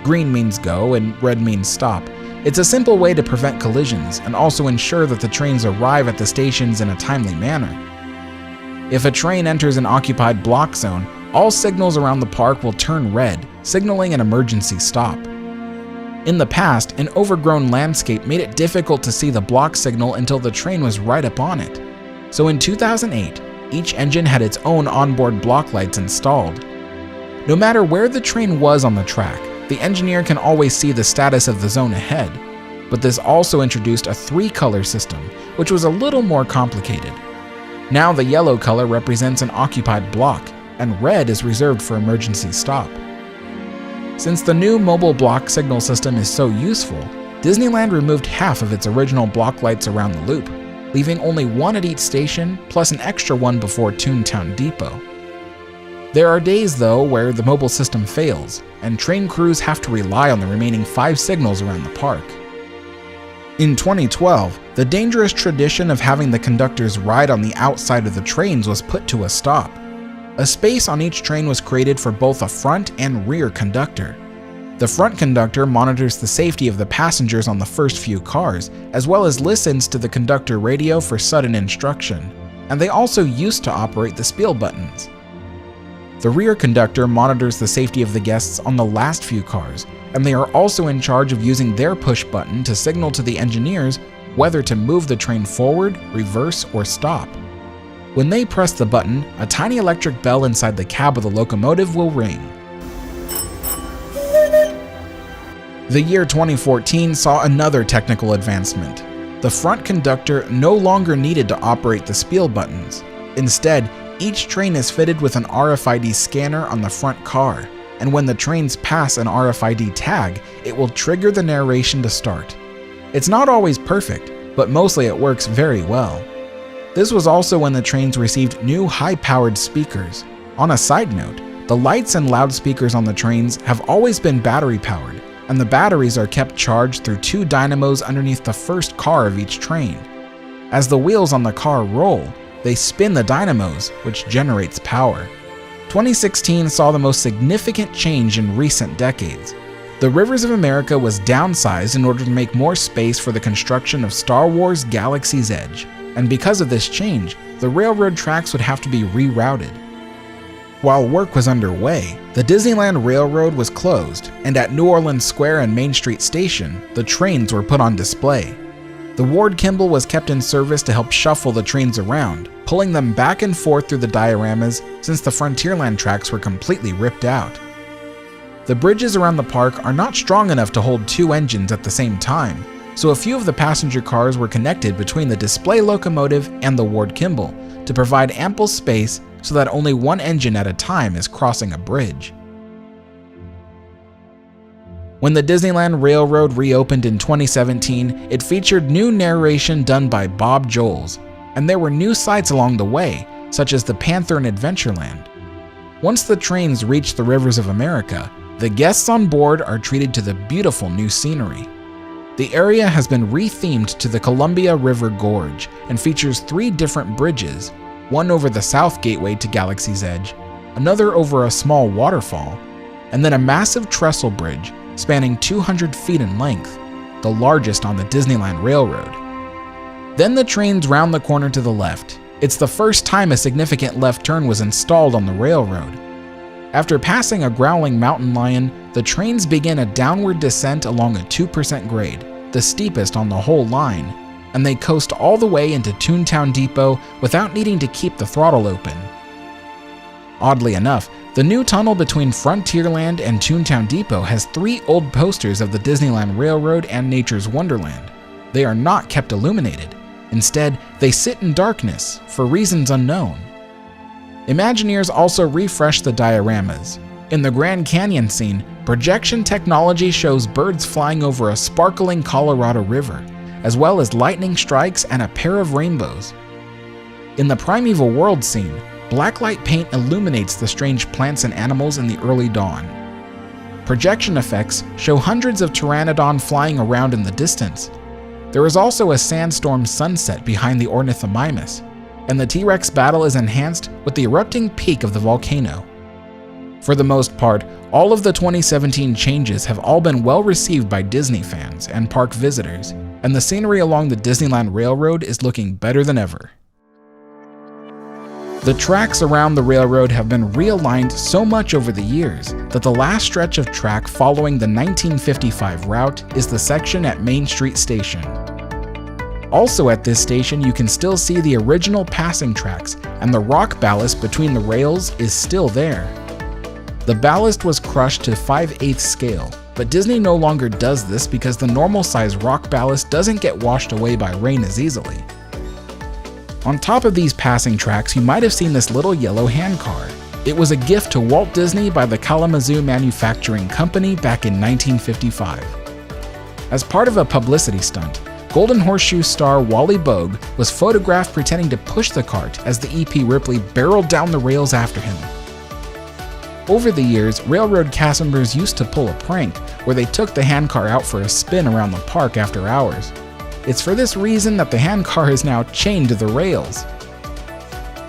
[SPEAKER 1] Green means go and red means stop. It's a simple way to prevent collisions and also ensure that the trains arrive at the stations in a timely manner. If a train enters an occupied block zone, all signals around the park will turn red, signaling an emergency stop. In the past, an overgrown landscape made it difficult to see the block signal until the train was right up on it. So in 2008, each engine had its own onboard block lights installed. No matter where the train was on the track, the engineer can always see the status of the zone ahead, but this also introduced a 3-color system, which was a little more complicated. Now the yellow color represents an occupied block, and red is reserved for emergency stop. Since the new mobile block signal system is so useful, Disneyland removed half of its original block lights around the loop, leaving only one at each station, plus an extra one before Toontown Depot. There are days, though, where the mobile system fails, and train crews have to rely on the remaining 5 signals around the park. In 2012, the dangerous tradition of having the conductors ride on the outside of the trains was put to a stop. A space on each train was created for both a front and rear conductor. The front conductor monitors the safety of the passengers on the first few cars, as well as listens to the conductor radio for sudden instruction, and they also used to operate the spiel buttons. The rear conductor monitors the safety of the guests on the last few cars, and they are also in charge of using their push button to signal to the engineers whether to move the train forward, reverse, or stop. When they press the button, a tiny electric bell inside the cab of the locomotive will ring. The year 2014 saw another technical advancement. The front conductor no longer needed to operate the spiel buttons. Instead, each train is fitted with an RFID scanner on the front car, and when the trains pass an RFID tag, it will trigger the narration to start. It's not always perfect, but mostly it works very well. This was also when the trains received new high-powered speakers. On a side note, the lights and loudspeakers on the trains have always been battery-powered, and the batteries are kept charged through 2 dynamos underneath the first car of each train. As the wheels on the car roll, they spin the dynamos, which generates power. 2016 saw the most significant change in recent decades. The Rivers of America was downsized in order to make more space for the construction of Star Wars Galaxy's Edge, and because of this change, the railroad tracks would have to be rerouted. While work was underway, the Disneyland Railroad was closed, and at New Orleans Square and Main Street Station, the trains were put on display. The Ward Kimball was kept in service to help shuffle the trains around, pulling them back and forth through the dioramas since the Frontierland tracks were completely ripped out. The bridges around the park are not strong enough to hold 2 engines at the same time, so a few of the passenger cars were connected between the display locomotive and the Ward Kimball to provide ample space so that only 1 engine at a time is crossing a bridge. When the Disneyland Railroad reopened in 2017, it featured new narration done by Bob Joles, and there were new sights along the way, such as the Panther in Adventureland. Once the trains reach the Rivers of America, the guests on board are treated to the beautiful new scenery. The area has been rethemed to the Columbia River Gorge and features 3 different bridges, one over the South Gateway to Galaxy's Edge, another over a small waterfall, and then a massive trestle bridge spanning 200 feet in length, the largest on the Disneyland Railroad. Then the trains round the corner to the left. It's the first time a significant left turn was installed on the railroad. After passing a growling mountain lion, the trains begin a downward descent along a 2% grade, the steepest on the whole line, and they coast all the way into Toontown Depot without needing to keep the throttle open. Oddly enough, the new tunnel between Frontierland and Toontown Depot has 3 old posters of the Disneyland Railroad and Nature's Wonderland. They are not kept illuminated. Instead, they sit in darkness for reasons unknown. Imagineers also refreshed the dioramas. In the Grand Canyon scene, projection technology shows birds flying over a sparkling Colorado River, as well as lightning strikes and a pair of rainbows. In the Primeval World scene, blacklight paint illuminates the strange plants and animals in the early dawn. Projection effects show hundreds of pteranodon flying around in the distance. There is also a sandstorm sunset behind the Ornithomimus, and the T-Rex battle is enhanced with the erupting peak of the volcano. For the most part, all of the 2017 changes have all been well received by Disney fans and park visitors, and the scenery along the Disneyland Railroad is looking better than ever. The tracks around the railroad have been realigned so much over the years that the last stretch of track following the 1955 route is the section at Main Street Station. Also at this station, you can still see the original passing tracks, and the rock ballast between the rails is still there. The ballast was crushed to 5/8 scale, but Disney no longer does this because the normal size rock ballast doesn't get washed away by rain as easily. On top of these passing tracks, you might have seen this little yellow handcar. It was a gift to Walt Disney by the Kalamazoo Manufacturing Company back in 1955. As part of a publicity stunt, Golden Horseshoe star Wally Bogue was photographed pretending to push the cart as the EP Ripley barreled down the rails after him. Over the years, railroad cast members used to pull a prank where they took the handcar out for a spin around the park after hours. It's for this reason that the handcar is now chained to the rails.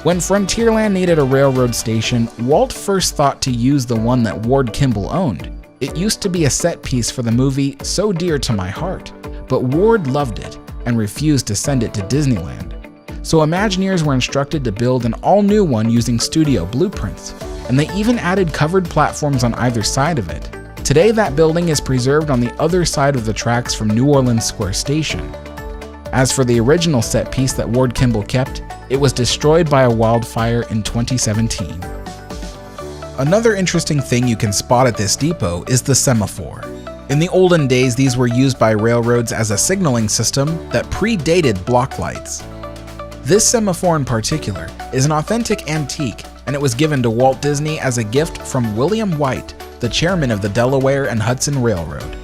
[SPEAKER 1] When Frontierland needed a railroad station, Walt first thought to use the one that Ward Kimball owned. It used to be a set piece for the movie So Dear to My Heart, but Ward loved it and refused to send it to Disneyland. So Imagineers were instructed to build an all-new one using studio blueprints, and they even added covered platforms on either side of it. Today, that building is preserved on the other side of the tracks from New Orleans Square Station. As for the original set piece that Ward Kimball kept, it was destroyed by a wildfire in 2017. Another interesting thing you can spot at this depot is the semaphore. In the olden days, these were used by railroads as a signaling system that predated block lights. This semaphore in particular is an authentic antique, and it was given to Walt Disney as a gift from William White, the chairman of the Delaware and Hudson Railroad.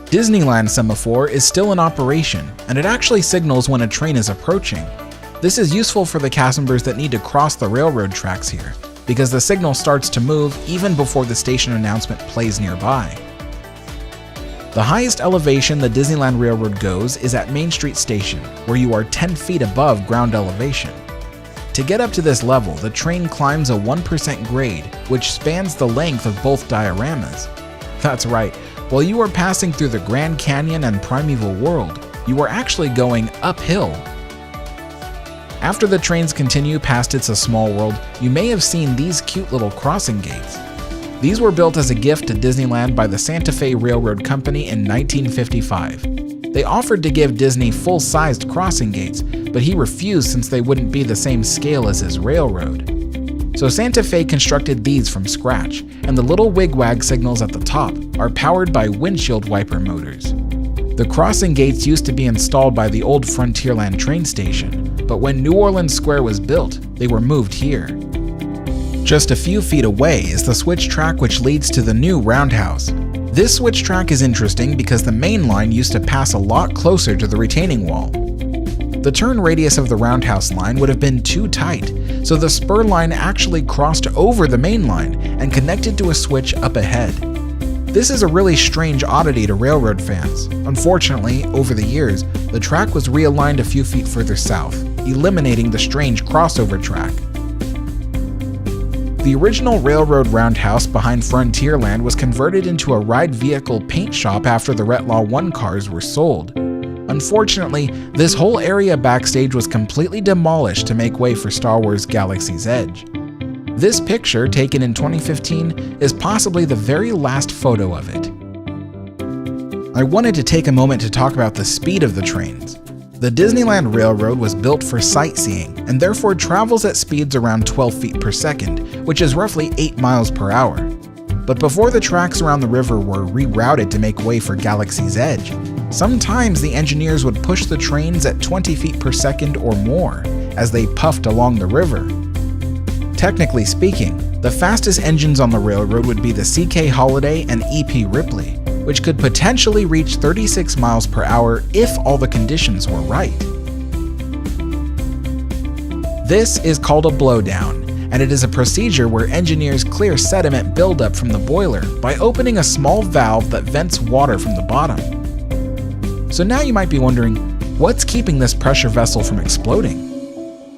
[SPEAKER 1] Disneyland semaphore is still in operation, and it actually signals when a train is approaching. This is useful for the cast members that need to cross the railroad tracks here, because the signal starts to move even before the station announcement plays nearby. The highest elevation the Disneyland Railroad goes is at Main Street Station, where you are 10 feet above ground elevation. To get up to this level, the train climbs a 1% grade, which spans the length of both dioramas. That's right, while you are passing through the Grand Canyon and Primeval World, you are actually going uphill. After the trains continue past It's a Small World, you may have seen these cute little crossing gates. These were built as a gift to Disneyland by the Santa Fe Railroad Company in 1955. They offered to give Disney full-sized crossing gates, but he refused since they wouldn't be the same scale as his railroad. So Santa Fe constructed these from scratch, and the little wigwag signals at the top are powered by windshield wiper motors. The crossing gates used to be installed by the old Frontierland train station, but when New Orleans Square was built, they were moved here. Just a few feet away is the switch track which leads to the new roundhouse. This switch track is interesting because the main line used to pass a lot closer to the retaining wall. The turn radius of the roundhouse line would have been too tight, so the spur line actually crossed over the main line and connected to a switch up ahead. This is a really strange oddity to railroad fans. Unfortunately, over the years, the track was realigned a few feet further south, eliminating the strange crossover track. The original railroad roundhouse behind Frontierland was converted into a ride vehicle paint shop after the Retlaw 1 cars were sold. Unfortunately, this whole area backstage was completely demolished to make way for Star Wars Galaxy's Edge. This picture, taken in 2015, is possibly the very last photo of it. I wanted to take a moment to talk about the speed of the trains. The Disneyland Railroad was built for sightseeing and therefore travels at speeds around 12 feet per second, which is roughly 8 miles per hour. But before the tracks around the river were rerouted to make way for Galaxy's Edge, sometimes the engineers would push the trains at 20 feet per second or more as they puffed along the river. Technically speaking, the fastest engines on the railroad would be the CK Holiday and EP Ripley, which could potentially reach 36 miles per hour if all the conditions were right. This is called a blowdown, and it is a procedure where engineers clear sediment buildup from the boiler by opening a small valve that vents water from the bottom. So now you might be wondering, what's keeping this pressure vessel from exploding?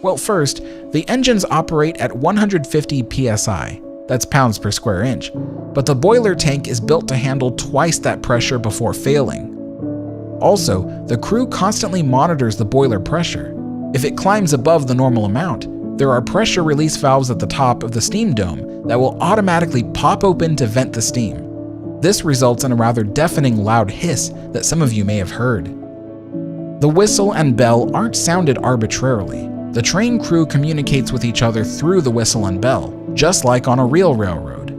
[SPEAKER 1] Well, first, the engines operate at 150 psi, that's pounds per square inch, but the boiler tank is built to handle twice that pressure before failing. Also, the crew constantly monitors the boiler pressure. If it climbs above the normal amount, there are pressure release valves at the top of the steam dome that will automatically pop open to vent the steam. This results in a rather deafening loud hiss that some of you may have heard. The whistle and bell aren't sounded arbitrarily. The train crew communicates with each other through the whistle and bell, just like on a real railroad.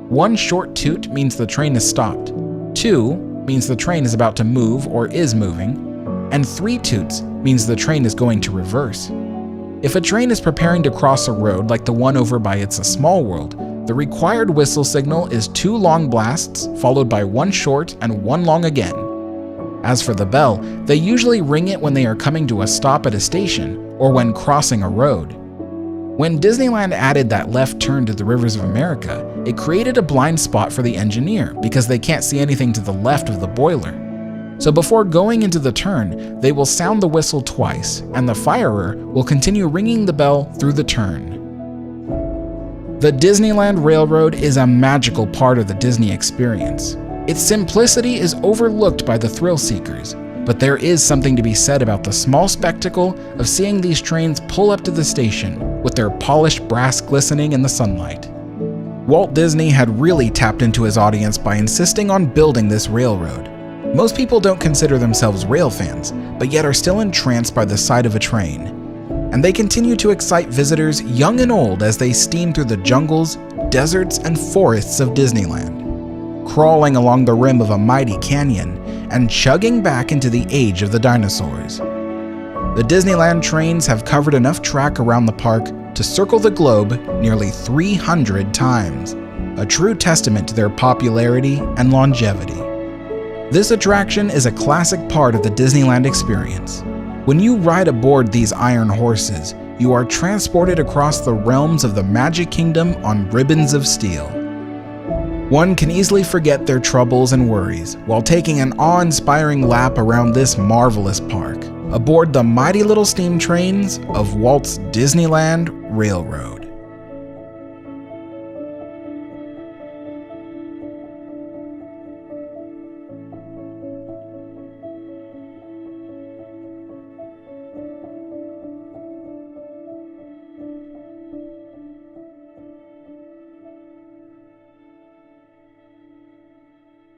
[SPEAKER 1] One short toot means the train is stopped, 2 means the train is about to move or is moving, and 3 toots means the train is going to reverse. If a train is preparing to cross a road like the one over by It's a Small World, the required whistle signal is 2 long blasts followed by 1 short and 1 long again. As for the bell, they usually ring it when they are coming to a stop at a station or when crossing a road. When Disneyland added that left turn to the Rivers of America, it created a blind spot for the engineer because they can't see anything to the left of the boiler. So before going into the turn, they will sound the whistle twice, and the firer will continue ringing the bell through the turn. The Disneyland Railroad is a magical part of the Disney experience. Its simplicity is overlooked by the thrill seekers, but there is something to be said about the small spectacle of seeing these trains pull up to the station with their polished brass glistening in the sunlight. Walt Disney had really tapped into his audience by insisting on building this railroad. Most people don't consider themselves rail fans, but yet are still entranced by the sight of a train. And they continue to excite visitors young and old as they steam through the jungles, deserts, and forests of Disneyland, crawling along the rim of a mighty canyon and chugging back into the age of the dinosaurs. The Disneyland trains have covered enough track around the park to circle the globe nearly 300 times, a true testament to their popularity and longevity. This attraction is a classic part of the Disneyland experience. When you ride aboard these iron horses, you are transported across the realms of the Magic Kingdom on ribbons of steel. One can easily forget their troubles and worries while taking an awe-inspiring lap around this marvelous park, aboard the mighty little steam trains of Walt's Disneyland Railroad.